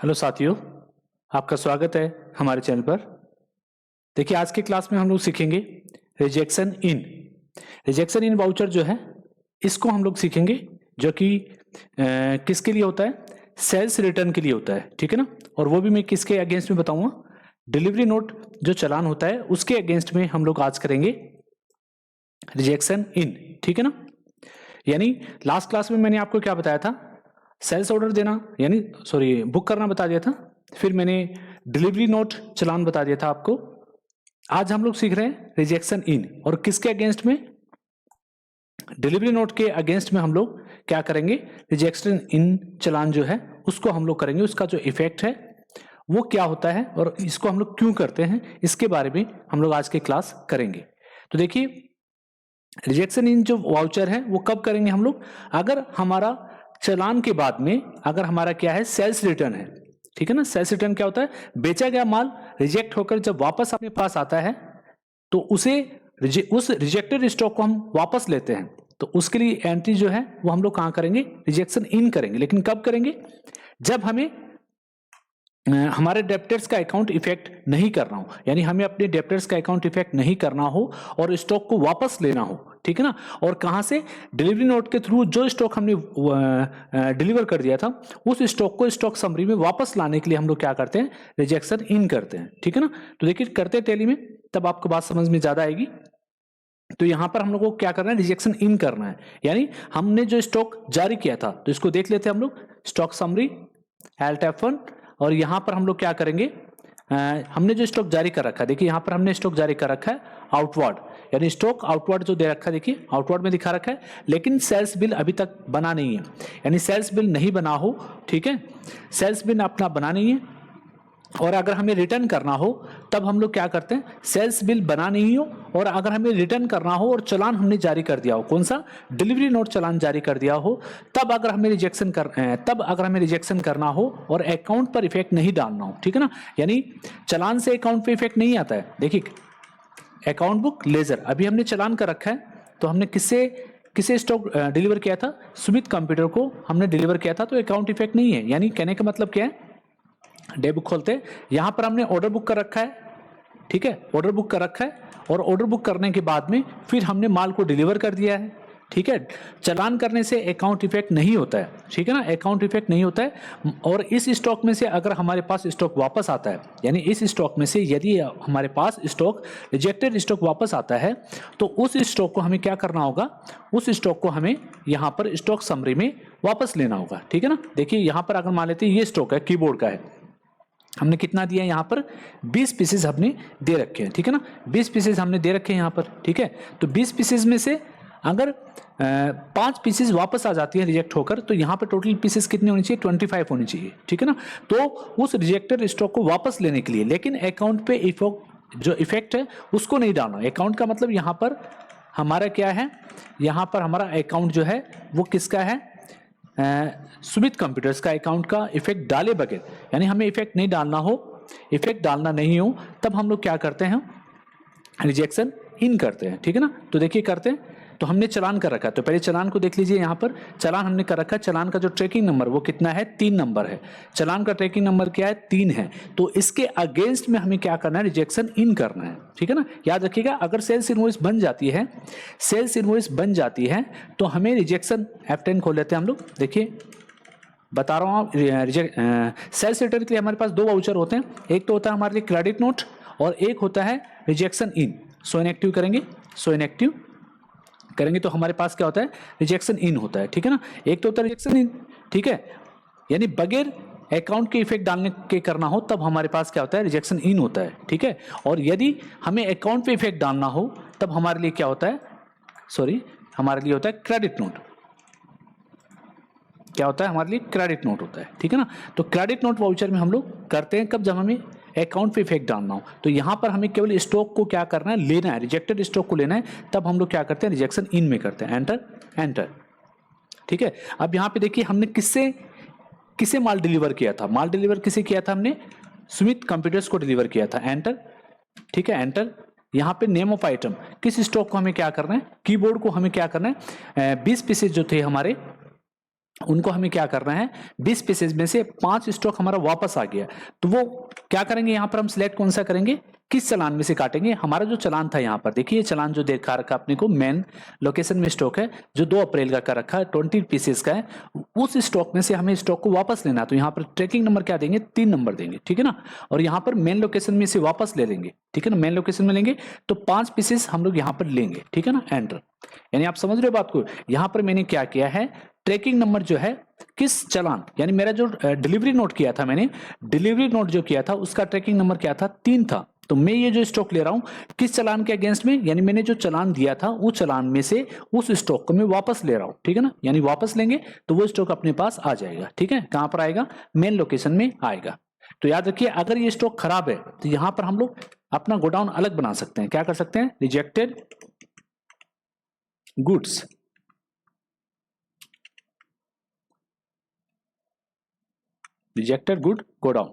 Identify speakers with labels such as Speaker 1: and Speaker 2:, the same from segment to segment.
Speaker 1: Hello साथियों, आपका स्वागत है हमारे चैनल पर। देखिए, आज के क्लास में हम लोग सीखेंगे रिजेक्शन इन। रिजेक्शन इन वाउचर जो है, इसको हम लोग सीखेंगे, जो कि किसके लिए होता है? सेल्स रिटर्न के लिए होता है, ठीक है ना। और वो भी मैं किसके अगेंस्ट में बताऊंगा? डिलीवरी नोट जो चालान होता है उसके अगेंस्ट में हम लोग आज करेंगे रिजेक्शन इन, ठीक है ना। यानी लास्ट क्लास में मैंने आपको क्या बताया था? सेल्स ऑर्डर देना, यानी सॉरी बुक करना बता दिया था। फिर मैंने डिलीवरी नोट चालान बता दिया था आपको। आज हम लोग सीख रहे हैं रिजेक्शन इन, और किसके अगेंस्ट में? डिलीवरी नोट के अगेंस्ट में हम लोग क्या करेंगे? रिजेक्शन इन चालान जो है उसको हम लोग करेंगे। उसका जो इफेक्ट है वो क्या होता है और इसको हम लोग क्यों करते हैं, इसके बारे में हम लोग आज के क्लास करेंगे। तो देखिए, रिजेक्शन इन जो वाउचर है वो कब करेंगे हम लोग? अगर हमारा चालान के बाद में अगर हमारा क्या है, सेल्स रिटर्न है, ठीक है ना। सेल्स रिटर्न क्या होता है? बेचा गया माल रिजेक्ट होकर जब वापस अपने पास आता है तो उसे उस रिजेक्टेड स्टॉक को हम वापस लेते हैं। तो उसके लिए एंट्री जो है वो हम लोग कहां करेंगे? रिजेक्शन इन करेंगे। लेकिन कब करेंगे? जब हमें हमारे डेप्टर्स का अकाउंट इफेक्ट नहीं करना हो, यानी हमें अपने डेप्टर्स का अकाउंट इफेक्ट नहीं करना हो और स्टॉक को वापस लेना हो, ठीक है ना। और कहां से? डिलीवरी नोट के थ्रू जो स्टॉक हमने डिलीवर कर दिया था उस स्टॉक को स्टॉक समरी में वापस लाने के लिए हम लोग क्या करते हैं? रिजेक्शन इन करते हैं, ठीक है ना। तो देखिए, करते हैं टैली में, तब आपको बात समझ में ज्यादा आएगी। तो यहां पर हम लोग को क्या करना है? रिजेक्शन इन करना है। यानी हमने जो स्टॉक जारी किया था, तो इसको देख लेते हैं हम लोग, स्टॉक समरी एल्ट F1। और यहां पर हम लोग क्या करेंगे? हमने जो स्टॉक जारी कर रखा है, देखिए यहां पर हमने स्टॉक जारी कर रखा है आउटवर्ड, यानी स्टॉक आउटवर्ड जो दे रखा है, देखिए आउटवर्ड में दिखा रखा है, लेकिन सेल्स बिल अभी तक बना नहीं है। यानी सेल्स बिल नहीं बना हो, ठीक है, सेल्स बिल अपना बना नहीं है। और अगर हमें रिटर्न करना हो तब हम लोग क्या करते हैं? सेल्स बिल बना नहीं हो और अगर हमें रिटर्न करना हो और चालान हमने जारी कर दिया हो, कौन सा? डिलीवरी नोट चालान जारी कर दिया हो, तब अगर हमें रिजेक्शन करना हो और अकाउंट पर इफेक्ट नहीं डालना हो, ठीक है ना। यानी चालान से अकाउंट पे इफेक्ट नहीं आता है। देखिए, अकाउंट बुक लेजर अभी हमने चालान कर रखा है, तो हमने किसे स्टॉक डिलीवर किया था? सुमित कंप्यूटर को हमने डिलीवर किया था, तो अकाउंट इफेक्ट नहीं है। यानी कहने का मतलब क्या है? डे बुक खोलते हैं, यहां पर हमने ऑर्डर बुक कर रखा है, ठीक है, ऑर्डर बुक कर रखा है। और ऑर्डर बुक करने के बाद में फिर हमने माल को डिलीवर कर दिया है, ठीक है। चालान करने से अकाउंट इफेक्ट नहीं होता है, ठीक है ना, अकाउंट इफेक्ट नहीं होता है। और इस स्टॉक में से अगर हमारे पास स्टॉक वापस आता है, यानी इस स्टॉक में से यदि हमारे पास स्टॉक रिजेक्टेड स्टॉक वापस आता है, तो उस स्टॉक को हमें क्या करना होगा? उस स्टॉक को हमें यहां पर स्टॉक समरी में वापस लेना होगा, ठीक है ना। देखिए, यहां पर अगर मान लेते हैं ये स्टॉक है, कीबोर्ड का है, हमने कितना दिया? यहाँ पर 20 पीसेस हमने दे रखे हैं, ठीक है ना। 20 पीसेस हमने दे रखे हैं यहाँ पर, ठीक है। तो 20 पीसेस में से अगर 5 पीसेस वापस आ जाती है रिजेक्ट होकर, तो यहाँ पर टोटल पीसेस कितने होनी चाहिए? 25 होनी चाहिए, ठीक है ना। तो उस रिजेक्टेड स्टॉक को वापस लेने के लिए, लेकिन अकाउंट पे जो इफेक्ट है उसको नहीं डालना। अकाउंट का मतलब यहाँ पर हमारा क्या है? यहाँ पर हमारा अकाउंट जो है वो किसका है? सुमित कंप्यूटर्स का अकाउंट का इफेक्ट डाले बगैर, यानी हमें इफेक्ट नहीं डालना हो, इफेक्ट डालना नहीं हो, तब हम लोग क्या करते हैं? रिजेक्शन इन करते हैं, ठीक है ना। तो देखिए, करते हैं, तो हमने चालान कर रखा है, तो पहले चालान को देख लीजिए। यहाँ पर चालान हमने कर रखा है, चालान का जो ट्रैकिंग नंबर वो कितना है? 3 नंबर है। चालान का ट्रैकिंग नंबर क्या है? 3 है। तो इसके अगेंस्ट में हमें क्या करना है? रिजेक्शन इन करना है, ठीक है ना। याद रखिएगा, अगर सेल्स इनवॉइस बन जाती है, सेल्स इनवॉइस बन जाती है, तो हमें रिजेक्शन F10 खोल लेते हैं हम लोग। देखिए, बता रहा हूँ, आप सेल्स रिटर्न के लिए हमारे पास 2 वाउचर होते हैं। एक तो होता है हमारे लिए क्रेडिट नोट और एक होता है रिजेक्शन इन। सो इनएक्टिव करेंगे, सो इनएक्टिव करेंगे तो हमारे पास क्या होता है? रिजेक्शन इन होता है, ठीक है ना। एक तो होता है रिजेक्शन इन, ठीक है, यानी बगैर अकाउंट के इफेक्ट डालने के करना हो तब हमारे पास क्या होता है? रिजेक्शन इन होता है, ठीक है। और यदि हमें अकाउंट पे इफेक्ट डालना हो तब हमारे लिए क्या होता है? सॉरी, हमारे लिए होता है क्रेडिट नोट। क्या होता है? हमारे लिए क्रेडिट नोट होता है, ठीक है ना। तो क्रेडिट नोट वाउचर में हम लोग करते हैं कब? जब हमें अकाउंट पे इफेक्ट डालना हो। तो यहां पर हमें केवल स्टॉक को क्या करना है? लेना है, रिजेक्टेड स्टॉक को लेना है, तब हम लोग क्या करते हैं? रिजेक्शन इन में करते हैं, एंटर एंटर, ठीक है। अब यहां पे देखिए, हमने किससे किसे माल डिलीवर किया था? माल डिलीवर किसे किया था? हमने सुमित कंप्यूटर्स को डिलीवर किया था, एंटर, ठीक है, एंटर। यहां पे नेम ऑफ आइटम, किस स्टॉक को हमें क्या करना है? कीबोर्ड को हमें क्या करना है? 20 पीसेस जो थे हमारे उनको हमें क्या करना है, 20 पीसेज में से 5 स्टॉक हमारा वापस आ गया, तो वो क्या करेंगे, यहां पर हम सिलेक्ट कौन सा करेंगे, किस चलान में से काटेंगे। हमारा जो चलान था यहां पर देखिए, चलान जो देखा रखा अपने को मेन लोकेशन में स्टॉक है जो 2 अप्रैल का कर रखा है, 20 पीसेस का है, उस स्टॉक में से हमें स्टॉक को वापस लेना है। तो यहाँ पर ट्रैकिंग नंबर क्या देंगे, 3 नंबर देंगे, ठीक है ना। और यहाँ पर मेन लोकेशन में से वापस ले लेंगे, ठीक है ना, मेन लोकेशन में लेंगे तो 5 पीसेस हम लोग यहाँ पर लेंगे, ठीक है ना, एंटर। यानी आप समझ रहे हो बात को, यहाँ पर मैंने क्या किया है, ट्रैकिंग नंबर जो है किस चलान, यानी मेरा जो डिलीवरी नोट किया था, मैंने डिलीवरी नोट जो किया था उसका ट्रैकिंग नंबर क्या था, 3 था। तो मैं ये जो स्टॉक ले रहा हूं किस चलान के अगेंस्ट में, यानी मैंने जो चलान दिया था उस चलान में से उस स्टॉक को मैं वापस ले रहा हूं, ठीक है ना। यानी वापस लेंगे तो वो स्टॉक अपने पास आ जाएगा, ठीक है। कहां पर आएगा, मेन लोकेशन में आएगा। तो याद रखिए, अगर ये स्टॉक खराब है तो यहां पर हम लोग अपना गोडाउन अलग बना सकते हैं। क्या कर सकते हैं, rejected goods, rejected good godown,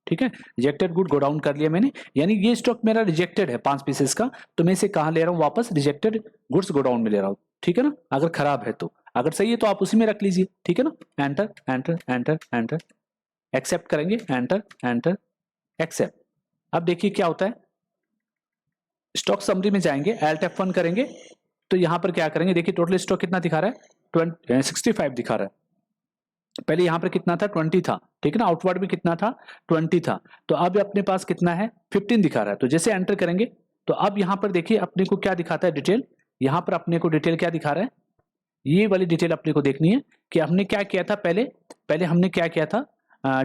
Speaker 1: ठीक है। रिजेक्टेड गुड गोडाउन कर लिया मैंने, यानी ये स्टॉक मेरा रिजेक्टेड है 5 पीसेस का, तो मैं इसे कहां ले रहा हूं, वापस रिजेक्टेड गुड्स गोडाउन में ले रहा हूं, ठीक है ना। अगर खराब है तो, अगर सही है तो आप उसी में रख लीजिए, ठीक है ना। Enter enter enter enter, accept करेंगे, एंटर एंटर एक्सेप्ट। अब देखिए क्या होता है, स्टॉक समरी में जाएंगे, Alt F1 करेंगे तो यहां पर क्या करेंगे, देखिए टोटल स्टॉक कितना दिखा रहा है, 65 दिखा रहा है। पहले यहां पर कितना था, 20 था, ठीक है ना। आउटवर्ड में कितना था, 20 था। तो अब अपने पास कितना है, 15 दिखा रहा है। तो जैसे एंटर करेंगे तो अब यहां पर देखिए अपने को क्या दिखाता है, डिटेल। यहां पर अपने को डिटेल क्या दिखा रहा है, ये वाली डिटेल अपने को देखनी है कि हमने क्या किया था, पहले पहले हमने क्या किया था,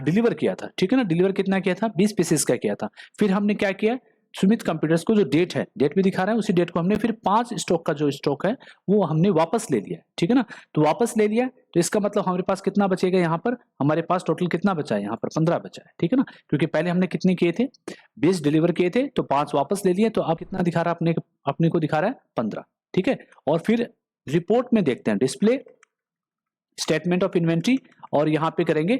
Speaker 1: डिलीवर किया था, ठीक है ना। डिलीवर कितना किया था, 20 पीसेस का किया था। फिर हमने क्या किया, सुमित कंप्यूटर्स को जो डेट है, डेट भी दिखा रहा है, उसी डेट को हमने फिर 5 स्टॉक का जो स्टॉक है वो हमने वापस ले लिया, ठीक है ना। तो वापस ले लिया तो इसका मतलब हमारे पास कितना बचेगा, यहाँ पर हमारे पास टोटल कितना बचा है, यहाँ पर 15 बचा है, ठीक है ना। क्योंकि पहले हमने कितने किए थे, 20 डिलीवर किए थे तो 5 वापस ले लिए, तो अब कितना दिखा रहा है, अपने को दिखा रहा है 15, ठीक है। और फिर रिपोर्ट में देखते हैं, डिस्प्ले स्टेटमेंट ऑफ इन्वेंट्री, और यहाँ पे करेंगे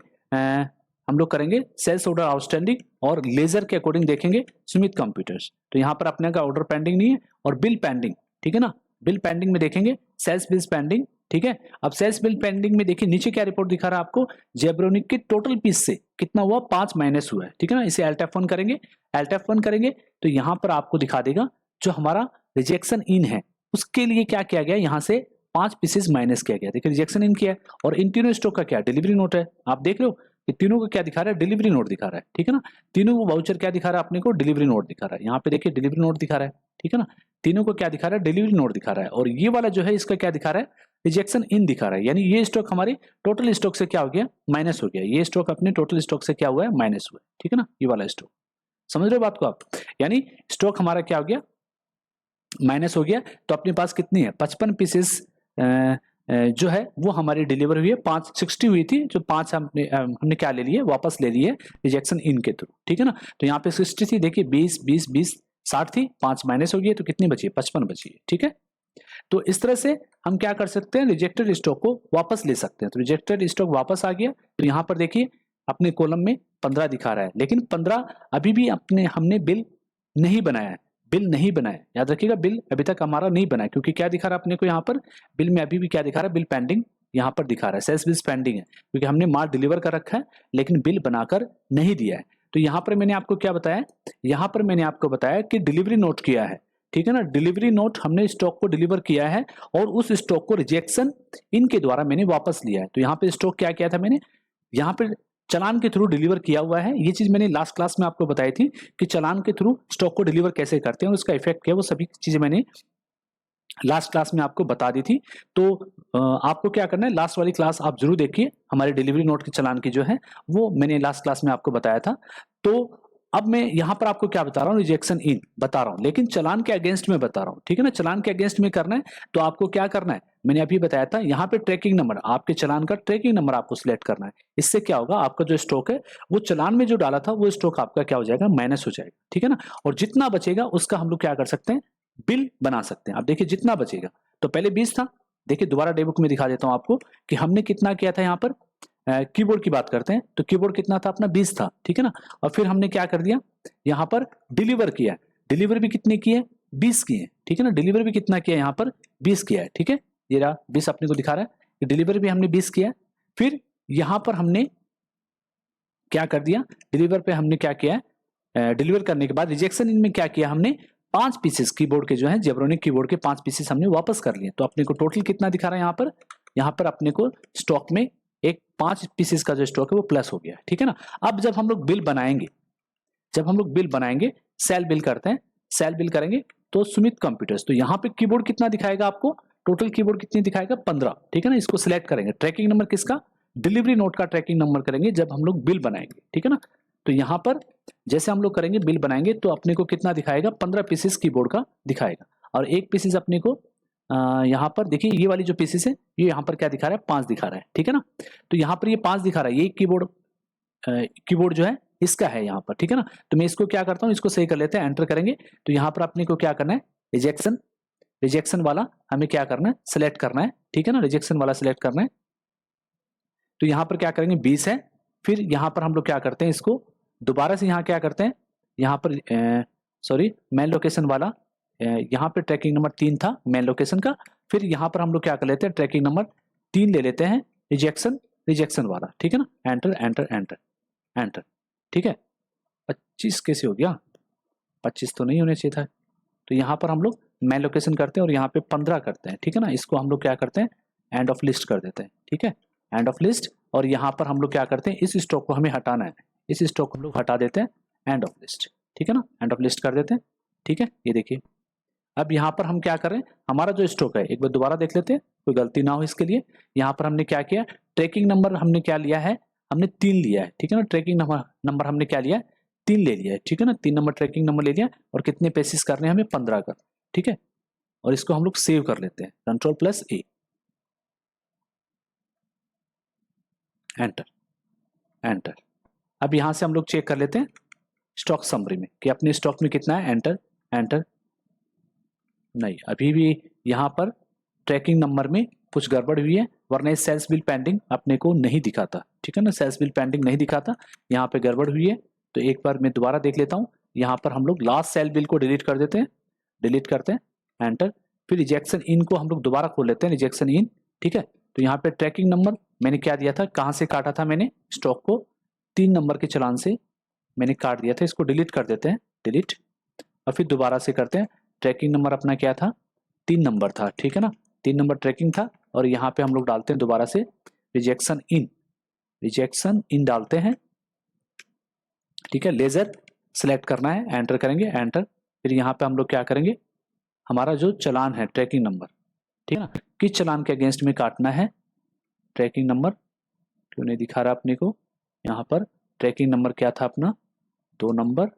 Speaker 1: हम लोग करेंगे सेल्स ऑर्डर आउटस्टैंडिंग, और लेजर के अकॉर्डिंग देखेंगे सुमित कंप्यूटर्स। तो यहाँ पर अपने का ऑर्डर पेंडिंग नहीं है, और बिल पेंडिंग, ठीक है ना। बिल पेंडिंग में देखेंगे सेल्स बिल्स पेंडिंग, ठीक है। अब सेल्स बिल पेंडिंग में देखिए नीचे क्या रिपोर्ट दिखा रहा है आपको, जेब्रोनिक के टोटल पीस से कितना हुआ, 5 माइनस हुआ है, ठीक है ना। इसे Alt F1 करेंगे, Alt F1 करेंगे तो यहाँ पर आपको दिखा देगा जो हमारा रिजेक्शन इन है उसके लिए क्या किया गया, यहाँ से 5 पीसेस माइनस किया गया। देखिए रिजेक्शन इन किया है, और इन तीनों स्टॉक का क्या डिलीवरी नोट है, आप देख लो कि तीनों को क्या दिखा रहा है, डिलीवरी नोट दिखा रहा है, ठीक है ना। तीनों को वाउचर क्या दिखा रहा है अपने को, डिलीवरी नोट दिखा रहा है। यहाँ पे देखिए डिलीवरी नोट दिखा रहा है, ठीक है ना। तीनों को क्या दिखा रहा है, डिलीवरी नोट दिखा रहा है। और ये वाला जो है इसका क्या दिखा रहा है, रिजेक्शन इन दिखा रहा है। यानी ये स्टॉक हमारे टोटल स्टॉक से क्या हो गया, माइनस हो गया। ये स्टॉक अपने टोटल स्टॉक से क्या हुआ है, माइनस हुआ है, ठीक है ना। ये वाला स्टॉक, समझ रहे हो बात को आप, यानी स्टॉक हमारा क्या हो गया, माइनस हो गया। तो अपने पास कितनी है, 55 पीसेस जो है वो हमारी डिलीवर हुई है, 560 हुई थी, जो 5 हमने क्या ले लिए, वापस ले लिए रिजेक्शन इन के थ्रू, ठीक है ना। तो यहाँ पे 60 थी, देखिए 20 20 20 60 थी, 5 माइनस हो गई तो कितनी बची है, 55 बची है, ठीक है। तो इस तरह से हम क्या कर सकते हैं, रिजेक्टेड स्टॉक को वापस ले सकते हैं। तो रिजेक्टेड स्टॉक वापस आ गया, तो यहाँ पर देखिए अपने कॉलम में 15 दिखा रहा है, लेकिन 15 अभी भी हमने बिल नहीं बनाया है, बिल नहीं बनाया, याद रखिएगा बिल अभी तक हमारा नहीं बना है। क्योंकि क्या दिखा रहा है अपने को यहाँ पर, बिल में अभी भी क्या दिखा रहा है, बिल पेंडिंग यहाँ पर दिखा रहा है, सेल्स बिल्स पेंडिंग है, क्योंकि हमने माल डिलीवर कर रखा है लेकिन बिल बनाकर नहीं दिया है। तो यहाँ पर मैंने आपको क्या बताया, यहाँ पर मैंने आपको बताया कि डिलीवरी नोट किया है, ठीक है ना। डिलीवरी नोट हमने स्टॉक को डिलीवर किया है और उस स्टॉक को रिजेक्शन इनके द्वारा मैंने वापस लिया है। तो यहाँ पे स्टॉक क्या किया था मैंने, यहाँ पे चालान के थ्रू डिलीवर किया हुआ है। ये चीज मैंने लास्ट क्लास में आपको बताई थी कि चालान के थ्रू स्टॉक को डिलीवर कैसे करते हैं और उसका इफेक्ट क्या है, वो सभी चीजें मैंने लास्ट क्लास में आपको बता दी थी। तो आपको क्या करना है, लास्ट वाली क्लास आप जरूर देखिए, हमारे डिलीवरी नोट के चालान की जो है वो मैंने लास्ट क्लास में आपको बताया था। तो अब मैं यहाँ पर आपको क्या बता रहा हूँ, रिजेक्शन इन बता रहा हूँ, लेकिन चालान के अगेंस्ट में बता रहा हूँ, ठीक है ना। चालान के अगेंस्ट में करना है तो आपको क्या करना है, मैंने अभी बताया था, यहाँ पे ट्रैकिंग नंबर, आपके चालान का ट्रैकिंग नंबर आपको सिलेक्ट करना है। इससे क्या होगा, आपका जो स्टॉक है वो चालान में जो डाला था वो स्टॉक आपका क्या हो जाएगा, माइनस हो जाएगा, ठीक है ना। और जितना बचेगा उसका हम लोग क्या कर सकते हैं, बिल बना सकते हैं। आप देखिए जितना बचेगा, तो पहले 20 था, देखिए दोबारा डे बुक में दिखा देता हूं आपको कि हमने कितना किया था। यहाँ पर कीबोर्ड की बात करते हैं तो कीबोर्ड कितना था अपना, 20 था, ठीक है ना। और फिर हमने क्या कर दिया, यहाँ पर डिलीवर किया, डिलीवर भी कितने किए, 20 किए, ठीक है ना। डिलीवर भी कितना किया, यहाँ पर 20 किया है, ठीक है। ये रहा 20 अपने को दिखा रहा है, डिलीवर भी हमने 20 किया। फिर यहाँ पर हमने क्या कर दिया, डिलीवर पे हमने क्या किया, डिलीवर करने के बाद रिजेक्शन इन में क्या किया हमने, 5 पीसेस कीबोर्ड के जो है जेब्रोनिक कीबोर्ड के 5 पीसेस हमने वापस कर लिए। तो अपने को टोटल कितना दिखा रहा है यहाँ पर अपने को स्टॉक में एक 5 पीसेस का जो स्टॉक है वो प्लस हो गया, ठीक है ना। अब जब हम लोग बिल बनाएंगे, सेल बिल करते हैं, सेल बिल करेंगे तो सुमित कंप्यूटर्स, तो यहाँ पे कीबोर्ड कितना दिखाएगा आपको, टोटल कीबोर्ड कितनी दिखाएगा, 15, ठीक है ना। इसको सिलेक्ट करेंगे, ट्रैकिंग नंबर किसका, डिलीवरी नोट का ट्रैकिंग नंबर करेंगे जब हम लोग बिल बनाएंगे, ठीक है ना। तो यहाँ पर जैसे हम लोग करेंगे बिल बनाएंगे तो अपने को कितना दिखाएगा, 15 पीसेस कीबोर्ड का दिखाएगा। और एक पीसेस अपने को यहाँ पर देखिए ये वाली जो पीसेस है ये यहाँ पर क्या दिखा रहा है, 5 दिखा रहा है, ठीक है ना। तो यहाँ पर ये 5 दिखा रहा है, ये कीबोर्ड जो है इसका है यहाँ पर, ठीक है ना। तो मैं इसको क्या करता हूँ, इसको सही कर लेते हैं, एंटर करेंगे। तो यहाँ पर अपने को क्या करना है, रिजेक्शन वाला हमें क्या करना है, सिलेक्ट करना है, ठीक है ना। रिजेक्शन वाला सिलेक्ट करना है। तो यहाँ पर क्या करेंगे, 20 है। फिर यहाँ पर हम लोग क्या करते हैं, इसको दोबारा से यहाँ क्या करते हैं, यहाँ पर मेन लोकेशन वाला, यहाँ पे ट्रैकिंग नंबर 3 था मेन लोकेशन का। फिर यहाँ पर हम लोग क्या कर लेते हैं, ट्रैकिंग नंबर 3 ले लेते हैं, रिजेक्शन वाला, ठीक है ना। एंटर एंटर एंटर एंटर, ठीक है। 25 कैसे हो गया, 25 तो नहीं होने चाहिए था। तो यहाँ पर हम लोग मेन लोकेशन करते हैं और यहाँ पे 15 करते हैं, ठीक है ना। इसको हम लोग क्या करते हैं, एंड ऑफ लिस्ट कर देते हैं, ठीक है, एंड ऑफ लिस्ट। और यहाँ पर हम लोग क्या करते हैं, इस स्टॉक को हमें हटाना है, इस स्टॉक को हम लोग हटा देते हैं, एंड ऑफ लिस्ट, ठीक है ना, एंड ऑफ लिस्ट कर देते हैं, ठीक है। ये देखिए अब यहाँ पर हम क्या कर रहे हैं, हमारा जो स्टॉक है एक बार दोबारा देख लेते हैं, कोई गलती ना हो इसके लिए। यहाँ पर हमने क्या किया, ट्रैकिंग नंबर हमने क्या लिया है, हमने 3 लिया है, ठीक है ना। ट्रैकिंग नंबर हमने क्या लिया है, 3 ले लिया है, ठीक है ना। 3 नंबर ट्रैकिंग नंबर ले लिया और कितने पीसेस करने हैं हमें, 15 कर, ठीक है। और इसको हम लोग सेव कर लेते हैं, Ctrl+A, एंटर एंटर। अब यहाँ से हम लोग चेक कर लेते हैं स्टॉक समरी में कि अपने स्टॉक में कितना है, एंटर एंटर। नहीं, अभी भी यहाँ पर ट्रैकिंग नंबर में कुछ गड़बड़ हुई है, वरना ये सेल्स बिल पेंडिंग अपने को नहीं दिखाता, ठीक है ना। सेल्स बिल पेंडिंग नहीं दिखाता, यहाँ पे गड़बड़ हुई है। तो एक बार मैं दोबारा देख लेता हूँ। यहाँ पर हम लोग लास्ट सेल बिल को डिलीट कर देते हैं, डिलीट करते हैं, एंटर। फिर रिजेक्शन इन को हम लोग दोबारा खोल लेते हैं, रिजेक्शन इन, ठीक है। तो यहाँ पे ट्रैकिंग नंबर मैंने क्या दिया था, कहाँ से काटा था मैंने, स्टॉक को 3 नंबर के चालान से मैंने काट दिया था, इसको डिलीट कर देते हैं, डिलीट। और फिर दोबारा से करते हैं, ट्रैकिंग नंबर अपना क्या था, 3 नंबर था, ठीक है ना, 3 नंबर ट्रैकिंग था। और यहाँ पे हम लोग डालते हैं दोबारा से रिजेक्शन इन डालते हैं, ठीक है। लेजर सेलेक्ट करना है, एंटर करेंगे, एंटर। फिर यहाँ पे हम लोग क्या करेंगे, हमारा जो चालान है ट्रैकिंग नंबर, ठीक है ना, किस चालान के अगेंस्ट में काटना है, ट्रैकिंग नंबर क्यों नहीं दिखा रहा अपने को, यहाँ पर ट्रैकिंग नंबर क्या था अपना, 2 नंबर।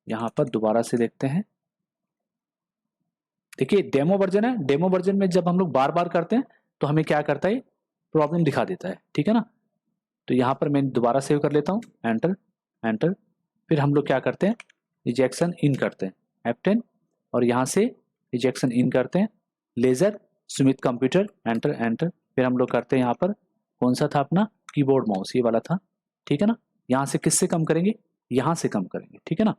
Speaker 1: यहाँ पर दोबारा से देखते हैं, देखिए डेमो वर्जन है, डेमो वर्जन में जब हम लोग बार बार करते हैं तो हमें क्या करता है, प्रॉब्लम दिखा देता है, ठीक है ना। तो यहाँ पर मैं दोबारा सेव कर लेता हूँ, एंटर एंटर। फिर हम लोग क्या करते हैं, रिजेक्शन इन करते हैं, F10, और यहाँ से रिजेक्शन इन करते हैं, ledger Sumit computer, enter enter. फिर हम लोग करते हैं यहाँ पर कौन सा था अपना, कीबोर्ड माउस, ये वाला था, ठीक है ना। यहाँ से किससे कम करेंगे, यहाँ से कम करेंगे, ठीक है ना,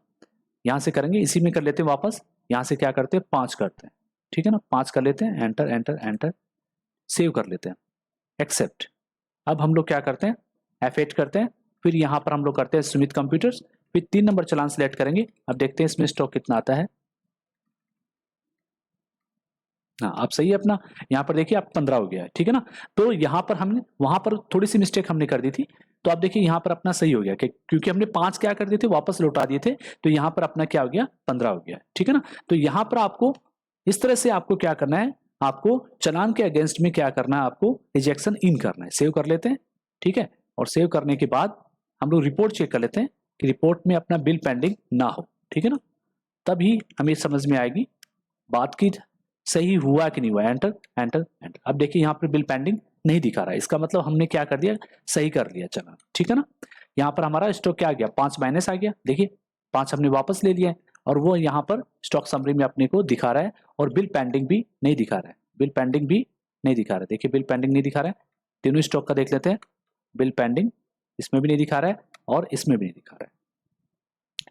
Speaker 1: यहाँ से करेंगे, इसी में कर लेते हैं वापस। यहाँ से क्या करते हैं, 5 करते हैं, ठीक है ना, 5 कर लेते हैं, एंटर एंटर एंटर, सेव कर लेते हैं, एक्सेप्ट। अब हम लोग क्या करते हैं, F8 करते हैं। फिर यहाँ पर हम लोग करते हैं सुमित कंप्यूटर्स, फिर 3 नंबर चालान सेलेक्ट करेंगे। अब देखते हैं इसमें स्टॉक कितना आता है। हाँ अब सही है अपना, यहाँ पर देखिए अब 15 हो गया है, ठीक है ना। तो यहाँ पर हमने, वहां पर थोड़ी सी मिस्टेक हमने कर दी थी, तो आप देखिए यहाँ पर अपना सही हो गया क्योंकि हमने 5 क्या कर दिए थे, वापस लौटा दिए थे। तो यहाँ पर अपना क्या हो गया, 15 हो गया, ठीक है ना। तो यहाँ पर आपको इस तरह से आपको क्या करना है, आपको चालान के अगेंस्ट में क्या करना है, आपको रिजेक्शन इन करना है। सेव कर लेते हैं, ठीक है। और सेव करने के बाद हम लोग रिपोर्ट चेक कर लेते हैं कि रिपोर्ट में अपना बिल पेंडिंग ना हो, ठीक है ना। तभी हमें समझ में आएगी बात की सही हुआ कि नहीं हुआ, एंटर एंटर एंटर। अब देखिए यहाँ पर बिल पेंडिंग नहीं दिखा रहा है, इसका मतलब हमने क्या कर दिया, सही कर लिया चालान, ठीक है ना। यहाँ पर हमारा स्टॉक क्या आ गया, 5 माइनस आ गया, देखिए 5 हमने वापस ले लिया है, और वो यहाँ पर स्टॉक समरी में अपने को दिखा रहा है, और बिल पेंडिंग भी नहीं दिखा रहा है, बिल पेंडिंग भी नहीं दिखा रहा है, देखिए बिल पेंडिंग नहीं दिखा रहा है। तीनों स्टॉक का देख लेते हैं, बिल पेंडिंग इसमें भी नहीं दिखा रहा है और इसमें भी नहीं दिखा रहा है,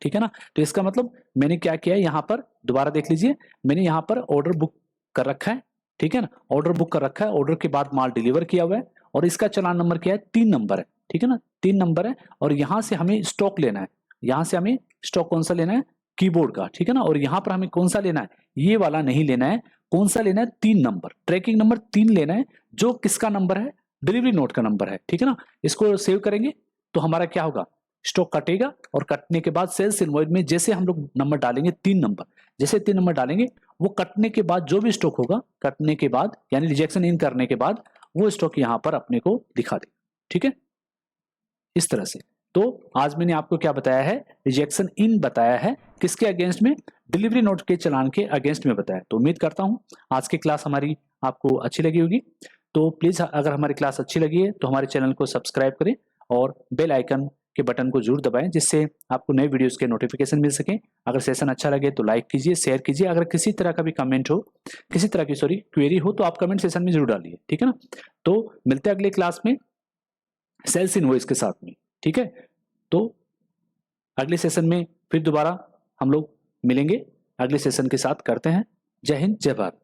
Speaker 1: ठीक है ना। तो इसका मतलब मैंने क्या किया है, यहाँ पर दोबारा देख लीजिए, मैंने यहाँ पर ऑर्डर बुक कर रखा है, ठीक है ना, ऑर्डर बुक कर रखा है, ऑर्डर के बाद माल डिलीवर किया हुआ है और इसका चालान नंबर क्या है, 3 नंबर है, ठीक है ना, 3 नंबर है। और यहाँ से हमें स्टॉक लेना है, यहाँ से हमें स्टॉक कौन सा लेना है, कीबोर्ड का, ठीक है ना। और यहाँ पर हमें कौन सा लेना है, ये वाला नहीं लेना है, कौन सा लेना है, 3 नंबर, ट्रैकिंग नंबर 3 लेना है, जो किसका नंबर है, डिलीवरी नोट का नंबर है, ठीक है ना। इसको सेव करेंगे तो हमारा क्या होगा, स्टॉक कटेगा और कटने के बाद सेल्स इनवॉइस में जैसे हम लोग नंबर डालेंगे 3 नंबर, जैसे 3 नंबर डालेंगे वो कटने के बाद जो भी स्टॉक होगा, कटने के बाद यानी रिजेक्शन इन करने के बाद वो स्टॉक यहाँ पर अपने को दिखा दे, ठीक है, इस तरह से। तो आज मैंने आपको क्या बताया है, रिजेक्शन इन बताया है, किसके अगेंस्ट में, डिलीवरी नोट के चालान के अगेंस्ट में बताया। तो उम्मीद करता हूं आज की क्लास हमारी आपको अच्छी लगी होगी। तो प्लीज अगर हमारी क्लास अच्छी लगी है तो हमारे चैनल को सब्सक्राइब करें और बेल आइकन के बटन को जरूर दबाएं, जिससे आपको नए वीडियोस के नोटिफिकेशन मिल सके। अगर सेशन अच्छा लगे तो लाइक कीजिए, शेयर कीजिए। अगर किसी तरह का भी कमेंट हो, किसी तरह की क्वेरी हो तो आप कमेंट सेशन में जरूर डालिए, ठीक है ना। तो मिलते हैं अगले क्लास में सेल्स इनवॉइस के साथ में, ठीक है। तो अगले सेशन में फिर दोबारा हम लोग मिलेंगे, अगले सेशन के साथ। करते हैं। जय हिंद, जय भारत।